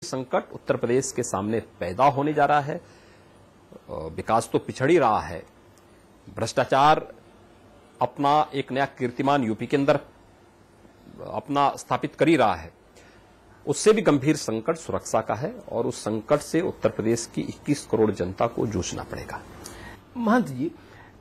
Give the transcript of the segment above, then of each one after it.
संकट उत्तर प्रदेश के सामने पैदा होने जा रहा है। विकास तो पिछड़ ही रहा है, भ्रष्टाचार अपना एक नया कीर्तिमान यूपी के अंदर अपना स्थापित कर ही रहा है। उससे भी गंभीर संकट सुरक्षा का है और उस संकट से उत्तर प्रदेश की 21 करोड़ जनता को जूझना पड़ेगा। महंत जी,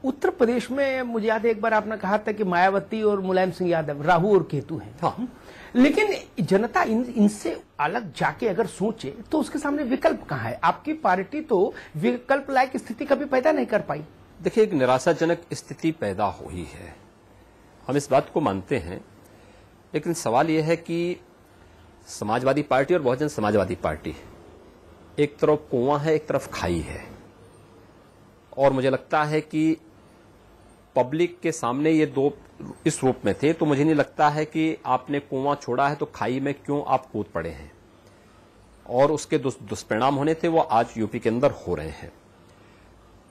उत्तर प्रदेश में मुझे याद है एक बार आपने कहा था कि मायावती और मुलायम सिंह यादव राहु और केतु हैं। हाँ। लेकिन जनता इनसे अलग जाके अगर सोचे तो उसके सामने विकल्प कहाँ है? आपकी पार्टी तो विकल्प लायक स्थिति कभी पैदा नहीं कर पाई। देखिए, एक निराशाजनक स्थिति पैदा हुई है, हम इस बात को मानते हैं। लेकिन सवाल यह है कि समाजवादी पार्टी और बहुजन समाजवादी पार्टी एक तरफ कुआं है, एक तरफ खाई है। और मुझे लगता है कि पब्लिक के सामने ये दो इस रूप में थे, तो मुझे नहीं लगता है कि आपने कुआं छोड़ा है तो खाई में क्यों आप कूद पड़े हैं। और उसके दुष्परिणाम होने थे, वो आज यूपी के अंदर हो रहे हैं।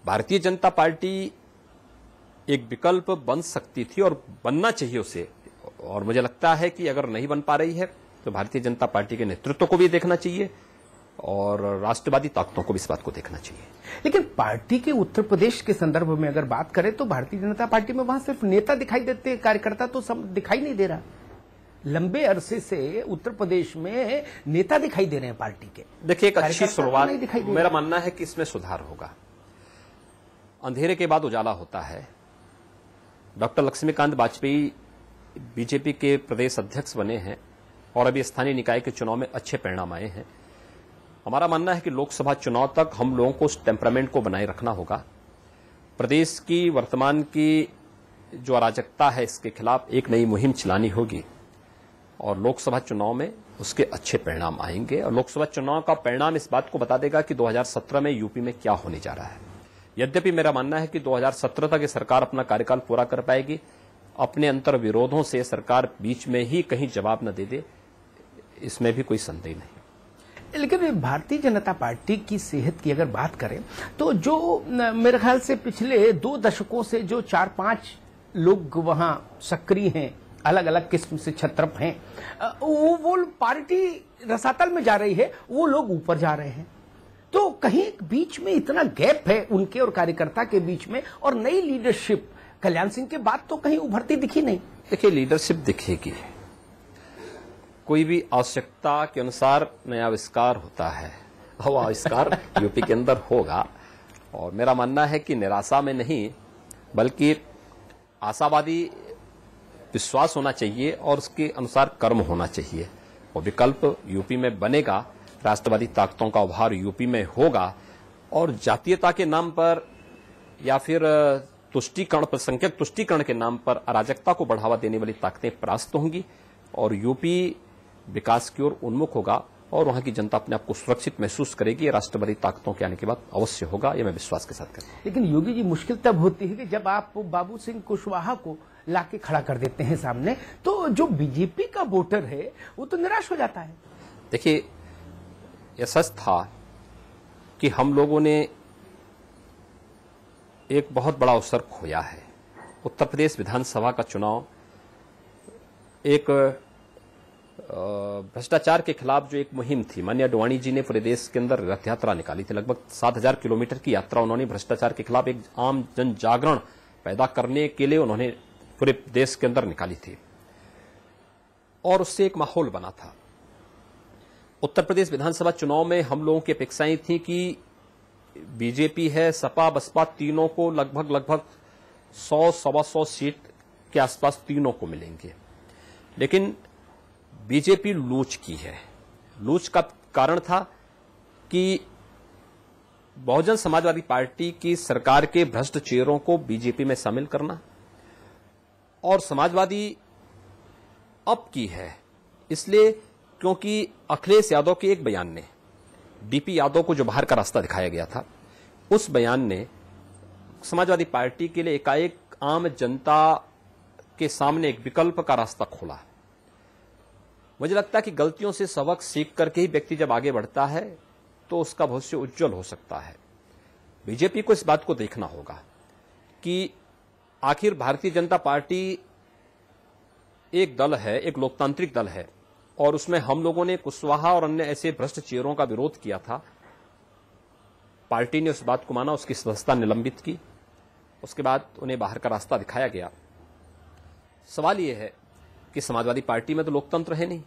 भारतीय जनता पार्टी एक विकल्प बन सकती थी और बनना चाहिए उसे। और मुझे लगता है कि अगर नहीं बन पा रही है तो भारतीय जनता पार्टी के नेतृत्व को भी देखना चाहिए और राष्ट्रवादी ताकतों को भी इस बात को देखना चाहिए। लेकिन पार्टी के उत्तर प्रदेश के संदर्भ में अगर बात करें तो भारतीय जनता पार्टी में वहां सिर्फ नेता दिखाई देते हैं, कार्यकर्ता तो सब दिखाई नहीं दे रहा। लंबे अरसे से उत्तर प्रदेश में नेता दिखाई दे रहे हैं पार्टी के। देखिए, एक अच्छी शुरुआत, मेरा मानना है कि इसमें सुधार होगा। अंधेरे के बाद उजाला होता है। डॉक्टर लक्ष्मीकांत वाजपेयी बीजेपी के प्रदेश अध्यक्ष बने हैं और अभी स्थानीय निकाय के चुनाव में अच्छे परिणाम आए हैं। हमारा मानना है कि लोकसभा चुनाव तक हम लोगों को उस टेम्परामेंट को बनाए रखना होगा। प्रदेश की वर्तमान की जो अराजकता है, इसके खिलाफ एक नई मुहिम चलानी होगी और लोकसभा चुनाव में उसके अच्छे परिणाम आएंगे। और लोकसभा चुनाव का परिणाम इस बात को बता देगा कि 2017 में यूपी में क्या होने जा रहा है। यद्यपि मेरा मानना है कि 2017 तक ये सरकार अपना कार्यकाल पूरा कर पाएगी। अपने अंतर विरोधों से सरकार बीच में ही कहीं जवाब न दे दे, इसमें भी कोई संदेह नहीं। लेकिन भारतीय जनता पार्टी की सेहत की अगर बात करें तो जो मेरे ख्याल से पिछले 2 दशकों से जो 4-5 लोग वहां सक्रिय हैं, अलग अलग किस्म से छत्रप हैं, वो पार्टी रसातल में जा रही है, वो लोग ऊपर जा रहे हैं। तो कहीं बीच में इतना गैप है उनके और कार्यकर्ता के बीच में, और नई लीडरशिप कल्याण सिंह के बाद तो कहीं उभरती दिखी नहीं। देखिए, लीडरशिप दिखेगी, कोई भी आवश्यकता के अनुसार नया आविष्कार होता है, वो आविष्कार यूपी के अंदर होगा। और मेरा मानना है कि निराशा में नहीं बल्कि आशावादी विश्वास होना चाहिए और उसके अनुसार कर्म होना चाहिए। वो विकल्प यूपी में बनेगा, राष्ट्रवादी ताकतों का उभार यूपी में होगा और जातीयता के नाम पर या फिर तुष्टीकरण, संख्यक तुष्टीकरण के नाम पर अराजकता को बढ़ावा देने वाली ताकतें परास्त होंगी और यूपी विकास की ओर उन्मुख होगा और वहां की जनता अपने आप को सुरक्षित महसूस करेगी। राष्ट्रवादी ताकतों के आने के बाद अवश्य होगा, ये मैं विश्वास के साथ करता हूं। लेकिन योगी जी, मुश्किल तब होती है कि जब आप बाबू सिंह कुशवाहा को लाके खड़ा कर देते हैं सामने, तो जो बीजेपी का वोटर है वो तो निराश हो जाता है। देखिए, यह सच था कि हम लोगों ने एक बहुत बड़ा अवसर खोया है। उत्तर प्रदेश विधानसभा का चुनाव एक भ्रष्टाचार के खिलाफ जो एक मुहिम थी, माननीय अडवाणी जी ने पूरे देश के अंदर रथ यात्रा निकाली थी। लगभग 7000 किलोमीटर की यात्रा उन्होंने भ्रष्टाचार के खिलाफ एक आम जन जागरण पैदा करने के लिए उन्होंने पूरे देश के अंदर निकाली थी और उससे एक माहौल बना था। उत्तर प्रदेश विधानसभा चुनाव में हम लोगों की अपेक्षाएं थी कि बीजेपी है, सपा बसपा, तीनों को लगभग 100-125 सीट के आसपास तीनों को मिलेंगे। लेकिन बीजेपी लूच की है। लूच का कारण था कि बहुजन समाजवादी पार्टी की सरकार के भ्रष्ट चेहरों को बीजेपी में शामिल करना, और समाजवादी अब की है इसलिए क्योंकि अखिलेश यादव के एक बयान ने डीपी यादव को जो बाहर का रास्ता दिखाया गया था, उस बयान ने समाजवादी पार्टी के लिए एकाएक आम जनता के सामने एक विकल्प का रास्ता खोला। मुझे लगता है कि गलतियों से सबक सीख करके ही व्यक्ति जब आगे बढ़ता है तो उसका भविष्य उज्जवल हो सकता है। बीजेपी को इस बात को देखना होगा कि आखिर भारतीय जनता पार्टी एक दल है, एक लोकतांत्रिक दल है और उसमें हम लोगों ने कुशवाहा और अन्य ऐसे भ्रष्ट चेहरों का विरोध किया था। पार्टी ने उस बात को माना, उसकी सदस्यता निलंबित की, उसके बाद उन्हें बाहर का रास्ता दिखाया गया। सवाल यह है कि समाजवादी पार्टी में तो लोकतंत्र है नहीं।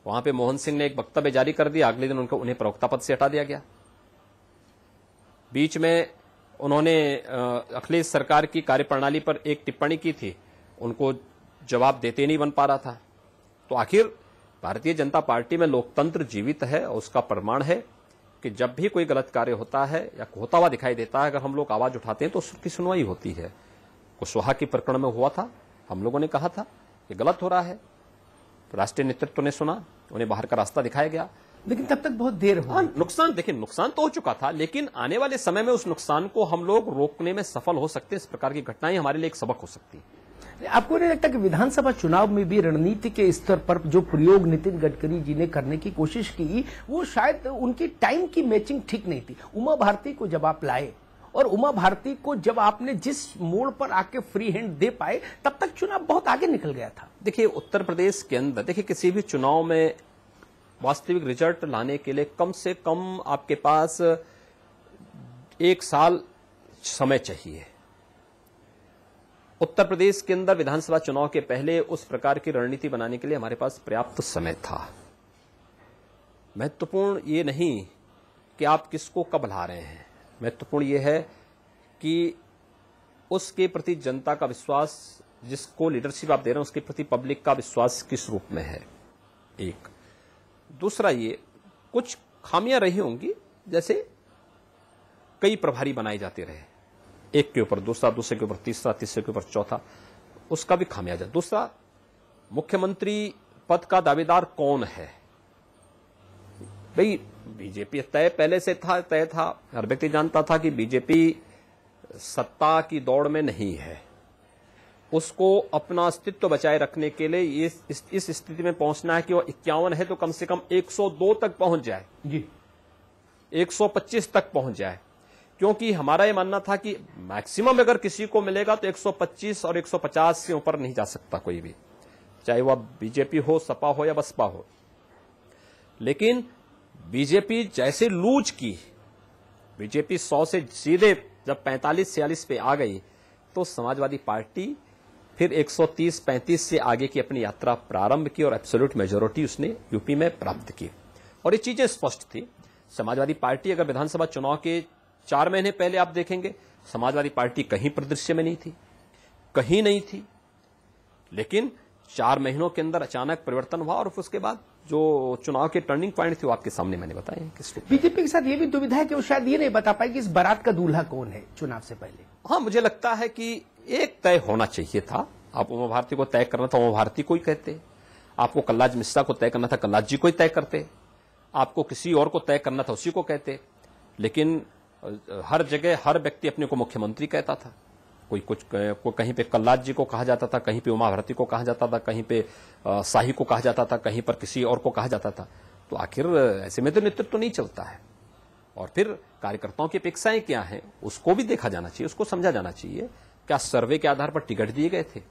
वहां पे मोहन सिंह ने एक वक्तव्य जारी कर दिया, अगले दिन उन्हें प्रवक्ता पद से हटा दिया गया। बीच में उन्होंने अखिलेश सरकार की कार्यप्रणाली पर एक टिप्पणी की थी, उनको जवाब देते नहीं बन पा रहा था। तो आखिर भारतीय जनता पार्टी में लोकतंत्र जीवित है और उसका प्रमाण है कि जब भी कोई गलत कार्य होता है या होता हुआ दिखाई देता है, अगर हम लोग आवाज उठाते हैं तो उसकी सुनवाई होती है। कुशवाहा के प्रकरण में हुआ था, हम लोगों ने कहा था कि गलत हो रहा है, राष्ट्रीय नेतृत्व ने सुना, उन्हें बाहर का रास्ता दिखाया गया, लेकिन तब तक बहुत देर हो। नुकसान, देखिए नुकसान तो हो चुका था, लेकिन आने वाले समय में उस नुकसान को हम लोग रोकने में सफल हो सकते हैं। इस प्रकार की घटनाएं हमारे लिए एक सबक हो सकती है। आपको नहीं लगता कि विधानसभा चुनाव में भी रणनीति के स्तर पर जो प्रयोग नितिन गडकरी जी ने करने की कोशिश की, वो शायद उनकी टाइम की मैचिंग ठीक नहीं थी। उमा भारती को जब आप लाए और उमा भारती को जब आपने जिस मोड़ पर आके फ्री हैंड दे पाए, तब तक चुनाव बहुत आगे निकल गया था। देखिए उत्तर प्रदेश के अंदर, देखिए किसी भी चुनाव में वास्तविक रिजल्ट लाने के लिए कम से कम आपके पास 1 साल समय चाहिए। उत्तर प्रदेश के अंदर विधानसभा चुनाव के पहले उस प्रकार की रणनीति बनाने के लिए हमारे पास पर्याप्त समय था। महत्वपूर्ण ये नहीं कि आप किसको कब ला रहे हैं, महत्वपूर्ण ये है कि उसके प्रति जनता का विश्वास, जिसको लीडरशिप आप दे रहे हैं उसके प्रति पब्लिक का विश्वास किस रूप में है। एक दूसरा, ये कुछ खामियां रही होंगी, जैसे कई प्रभारी बनाए जाते रहे, एक के ऊपर दूसरा, दूसरे के ऊपर तीसरा, तीसरे के ऊपर चौथा, उसका भी खामियाजा। दूसरा, मुख्यमंत्री पद का दावेदार कौन है। भाई बीजेपी तय पहले से तय था, हर व्यक्ति जानता था कि बीजेपी सत्ता की दौड़ में नहीं है, उसको अपना अस्तित्व बचाए रखने के लिए इस स्थिति में पहुंचना है कि वो 51 है तो कम से कम 102 तक पहुंच जाए जी, 125 तक पहुंच जाए। क्योंकि हमारा ये मानना था कि मैक्सिमम अगर किसी को मिलेगा तो 125 और 150 से ऊपर नहीं जा सकता कोई भी, चाहे वह बीजेपी हो, सपा हो या बसपा हो। लेकिन बीजेपी जैसे लूज की, बीजेपी 100 से सीधे जब 45-46 पे आ गई, तो समाजवादी पार्टी फिर 130-35 से आगे की अपनी यात्रा प्रारंभ की और एब्सोल्यूट मेजोरिटी उसने यूपी में प्राप्त की। और ये चीजें स्पष्ट थी। समाजवादी पार्टी अगर विधानसभा चुनाव के 4 महीने पहले आप देखेंगे, समाजवादी पार्टी कहीं परिदृश्य में नहीं थी, कहीं नहीं थी, लेकिन 4 महीनों के अंदर अचानक परिवर्तन हुआ और उसके बाद जो चुनाव के टर्निंग पॉइंट थे वो आपके सामने मैंने बताए। बीजेपी के साथ ये भी दुविधा है कि वो शायद ये नहीं बता पाए कि इस बारात का दूल्हा कौन है चुनाव से पहले। हाँ, मुझे लगता है कि एक तय होना चाहिए था। आप उमा भारती को तय करना था, उमा भारती को ही कहते। आपको कल्लाज मिश्रा को तय करना था, कल्लाज जी को ही तय करते। आपको किसी और को तय करना था, उसी को कहते। लेकिन हर जगह हर व्यक्ति अपने को मुख्यमंत्री कहता था। कोई कहीं पे कल्लाज जी को कहा जाता था, कहीं पे उमा भारती को कहा जाता था, कहीं पे शाही को कहा जाता था, कहीं पर किसी और को कहा जाता था। तो आखिर ऐसे में तो नेतृत्व तो नहीं चलता है। और फिर कार्यकर्ताओं की अपेक्षाएं क्या हैं उसको भी देखा जाना चाहिए, उसको समझा जाना चाहिए। क्या सर्वे के आधार पर टिकट दिए गए थे?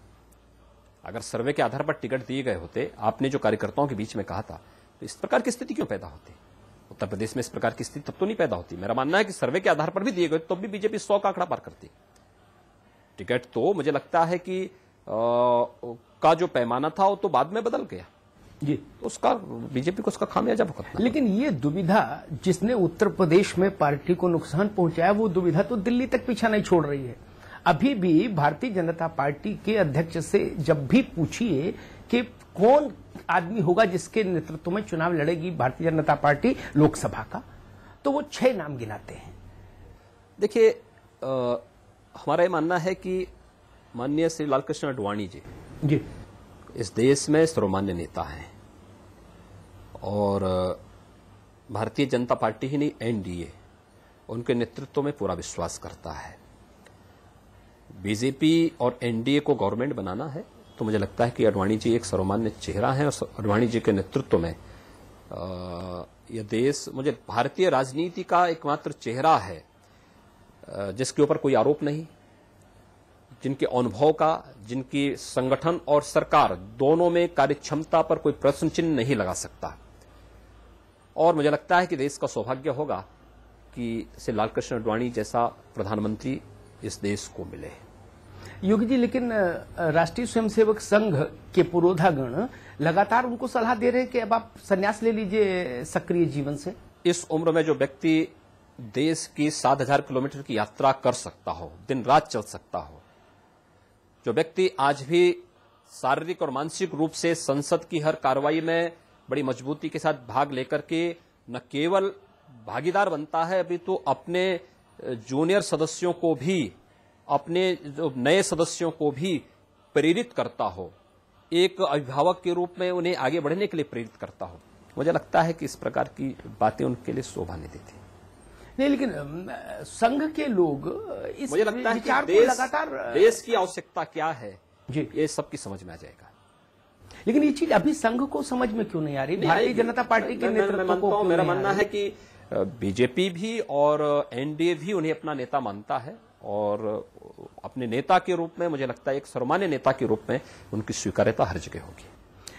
अगर सर्वे के आधार पर टिकट दिए गए होते, आपने जो कार्यकर्ताओं के बीच में कहा था, तो इस प्रकार की स्थिति क्यों पैदा होती? उत्तर प्रदेश में इस प्रकार की स्थिति तब तो नहीं पैदा होती। मेरा मानना है कि सर्वे के आधार पर भी दिए गए तो भी बीजेपी 100 का आंकड़ा पार करती। टिकट तो मुझे लगता है कि का जो पैमाना था वो तो बाद में बदल गया जी, उसका बीजेपी को उसका खामियाजा भुगतना। लेकिन ये दुविधा जिसने उत्तर प्रदेश में पार्टी को नुकसान पहुंचाया, वो दुविधा तो दिल्ली तक पीछा नहीं छोड़ रही है। अभी भी भारतीय जनता पार्टी के अध्यक्ष से जब भी पूछिए कि कौन आदमी होगा जिसके नेतृत्व में चुनाव लड़ेगी भारतीय जनता पार्टी लोकसभा का, तो वो 6 नाम गिनाते हैं। देखिए, हमारा ये मानना है कि माननीय श्री लालकृष्ण आडवाणी जी इस देश में सर्वमान्य नेता हैं और भारतीय जनता पार्टी ही नहीं, एनडीए उनके नेतृत्व में पूरा विश्वास करता है। बीजेपी और एनडीए को गवर्नमेंट बनाना है तो मुझे लगता है कि आडवाणी जी एक सर्वमान्य चेहरा है और आडवाणी जी के नेतृत्व में यह देश, मुझे भारतीय राजनीति का एकमात्र चेहरा है जिसके ऊपर कोई आरोप नहीं, जिनके अनुभव का, जिनकी संगठन और सरकार दोनों में कार्यक्षमता पर कोई प्रश्न चिन्ह नहीं लगा सकता। और मुझे लगता है कि देश का सौभाग्य होगा कि श्री लालकृष्ण आडवाणी जैसा प्रधानमंत्री इस देश को मिले। योगी जी, लेकिन राष्ट्रीय स्वयंसेवक संघ के पुरोधागण लगातार उनको सलाह दे रहे हैं कि अब आप संन्यास ले लीजिए सक्रिय जीवन से। इस उम्र में जो व्यक्ति देश की 7,000 किलोमीटर की यात्रा कर सकता हो, दिन रात चल सकता हो, जो व्यक्ति आज भी शारीरिक और मानसिक रूप से संसद की हर कार्रवाई में बड़ी मजबूती के साथ भाग लेकर के न केवल भागीदार बनता है, अभी तो अपने जूनियर सदस्यों को भी, अपने जो नए सदस्यों को भी प्रेरित करता हो, एक अभिभावक के रूप में उन्हें आगे बढ़ने के लिए प्रेरित करता हो, मुझे लगता है कि इस प्रकार की बातें उनके लिए शोभा नहीं देती। नहीं, लेकिन संघ के लोग इस मुझे लगता है विचार कि को लगातार देश की आवश्यकता क्या है जी, ये सबकी समझ में आ जाएगा। लेकिन ये चीज अभी संघ को समझ में क्यों नहीं आ रही? भारतीय जनता पार्टी के नेतृत्व को मेरा मानना है कि बीजेपी भी और एनडीए भी उन्हें अपना नेता मानता है और अपने नेता के रूप में, मुझे लगता है एक सर्वमान्य नेता के रूप में उनकी स्वीकार्यता हर जगह होगी।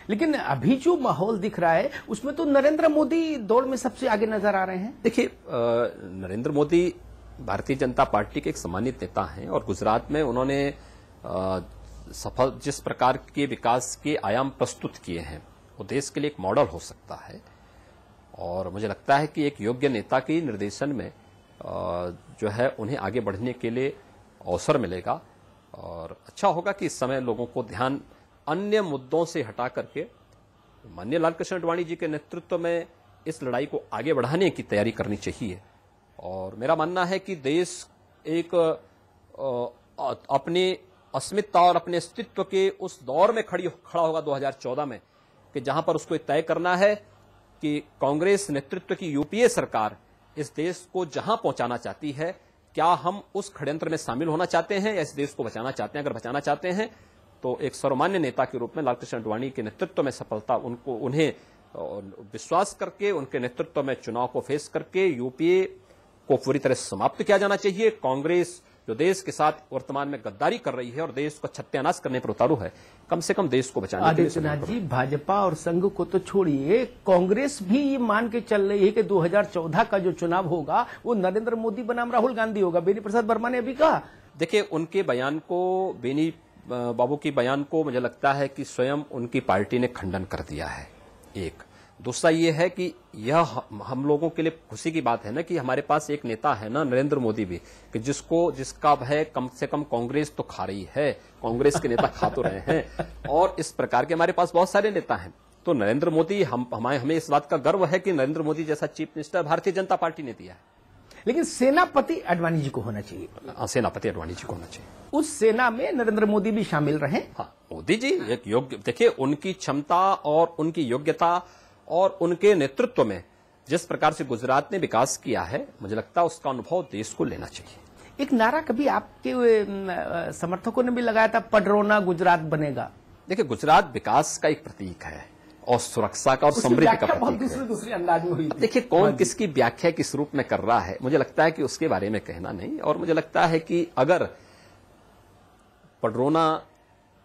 लेकिन अभी जो माहौल दिख रहा है उसमें तो नरेंद्र मोदी दौड़ में सबसे आगे नजर आ रहे हैं। देखिए, नरेंद्र मोदी भारतीय जनता पार्टी के एक सम्मानित नेता हैं और गुजरात में उन्होंने सफल जिस प्रकार के विकास के आयाम प्रस्तुत किए हैं वो देश के लिए एक मॉडल हो सकता है। और मुझे लगता है कि एक योग्य नेता के निर्देशन में जो है उन्हें आगे बढ़ने के लिए अवसर मिलेगा और अच्छा होगा कि इस समय लोगों को ध्यान अन्य मुद्दों से हटा करके माननीय लालकृष्ण आडवाणी जी के नेतृत्व में इस लड़ाई को आगे बढ़ाने की तैयारी करनी चाहिए। और मेरा मानना है कि देश एक अपनी अस्मिता और अपने अस्तित्व के उस दौर में खड़ा होगा 2014 में कि जहां पर उसको तय करना है कि कांग्रेस नेतृत्व की यूपीए सरकार इस देश को जहां पहुंचाना चाहती है, क्या हम उस षड्यंत्र में शामिल होना चाहते हैं या इस देश को बचाना चाहते हैं। अगर बचाना चाहते हैं तो एक सर्वमान्य नेता के रूप में लालकृष्ण आडवाणी के नेतृत्व में सफलता उन्हें विश्वास करके उनके नेतृत्व में चुनाव को फेस करके यूपीए को पूरी तरह समाप्त किया जाना चाहिए। कांग्रेस जो देश के साथ वर्तमान में गद्दारी कर रही है और देश को सत्यानाश करने पर उतारू है, कम से कम देश को बचाने के लिए। आदित्यनाथ जी, भाजपा और संघ को तो छोड़िए, कांग्रेस भी ये मान के चल रही है कि 2014 का जो चुनाव होगा वो नरेंद्र मोदी बनाम राहुल गांधी होगा। बेनी प्रसाद वर्मा ने अभी कहा। देखिए, उनके बयान को, बेनी बाबू की बयान को मुझे लगता है कि स्वयं उनकी पार्टी ने खंडन कर दिया है। एक दूसरा ये है कि यह हम लोगों के लिए खुशी की बात है ना कि हमारे पास एक नेता है ना, नरेंद्र मोदी भी, कि जिसका भय कम से कम कांग्रेस तो खा रही है, कांग्रेस के नेता खा तो रहे हैं और इस प्रकार के हमारे पास बहुत सारे नेता हैं। तो नरेंद्र मोदी, हमें इस बात का गर्व है कि नरेंद्र मोदी जैसा chief minister Bharatiya Janata party ने दिया है। लेकिन सेनापति आडवाणी जी को होना चाहिए। सेनापति आडवाणी जी को होना चाहिए। उस सेना में नरेंद्र मोदी भी शामिल रहे। हाँ, मोदी जी एक योग्य, देखिए उनकी क्षमता और उनकी योग्यता और उनके नेतृत्व में जिस प्रकार से गुजरात ने विकास किया है, मुझे लगता है उसका अनुभव देश को लेना चाहिए। एक नारा कभी आपके समर्थकों ने भी लगाया था, पडरौना गुजरात बनेगा। देखिए, गुजरात विकास का एक प्रतीक है और सुरक्षा का और समृद्धि का प्रतीक है। दूसरे अंदाज में हुई। देखिए, कौन किसकी व्याख्या किस रूप में कर रहा है, मुझे लगता है कि उसके बारे में कहना नहीं। और मुझे लगता है कि अगर पडरौना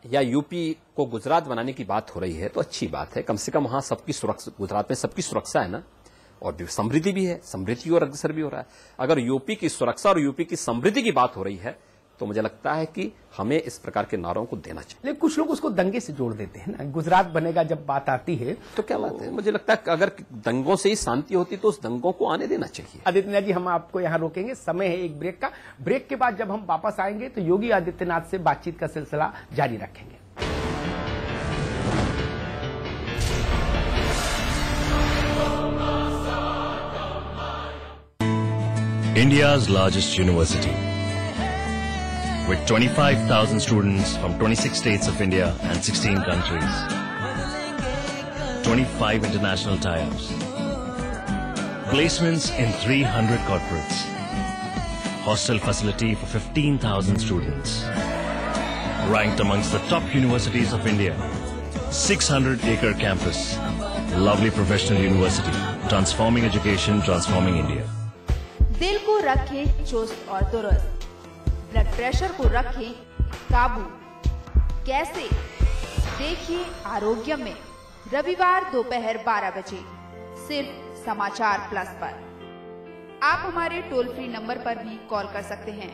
या यूपी को गुजरात बनाने की बात हो रही है तो अच्छी बात है। कम से कम वहां सबकी सुरक्षा, गुजरात में सबकी सुरक्षा है ना, और समृद्धि भी है, समृद्धि और अग्रसर भी हो रहा है। अगर यूपी की सुरक्षा और यूपी की समृद्धि की बात हो रही है तो मुझे लगता है कि हमें इस प्रकार के नारों को देना चाहिए। लेकिन कुछ लोग उसको दंगे से जोड़ देते हैं ना, गुजरात बनेगा जब बात आती है तो क्या बात है। मुझे लगता है कि अगर दंगों से ही शांति होती तो उस दंगों को आने देना चाहिए। आदित्यनाथ जी, हम आपको यहाँ रोकेंगे, समय है एक ब्रेक का। ब्रेक के बाद जब हम वापस आएंगे तो योगी आदित्यनाथ से बातचीत का सिलसिला जारी रखेंगे। India's largest university, with 25,000 students from 26 states of India and 16 countries, 25 international tie-ups, placements in 300 corporates, hostel facility for 15,000 students, ranked amongst the top universities of India, 600-acre campus, lovely professional university, transforming education, transforming India. दिल को रखें चुस्त और दुरुस्त, blood pressure को रखें काबू कैसे? देखिए आरोग्य में रविवार दोपहर 12 बजे सिर्फ समाचार प्लस पर। आप हमारे टोल फ्री नंबर पर भी कॉल कर सकते हैं